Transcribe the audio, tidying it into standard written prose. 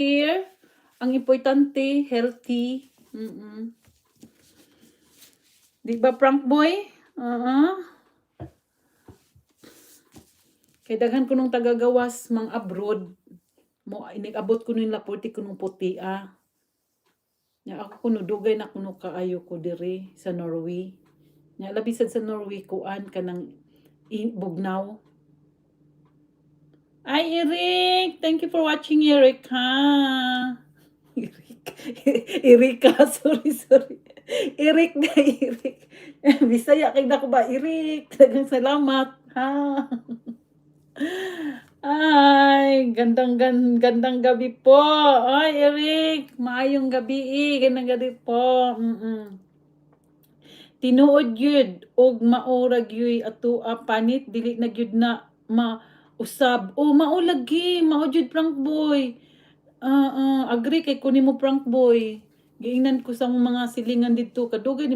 here. Ang importante, healthy. Di ba, prank boy? Kay daghan ko nung tagagawas mang abroad. Mo inigabot ko nung laporti ko nung puti Nya ako kuno dugay na kuno kaayo ko diri sa Norway. Nya labisad sa Norway kuan kanang bugnaw. Ay, Eric! Thank you for watching, Eric, ha? Erika, sorry. Eric na, Eric. Bisaya kay nako ba, Eric? Daghang salamat, ha? Ay, gandang gabi po. Ay, Eric, maayong gabi, gandang gabi po. Tinuod gyud og maura gyud ato panit dili na gyud na mausab. O mao lagi, mao gyud prank boy. Agree kay kunin mo prank boy. Giingnan ko sa mga silingan dito kadugay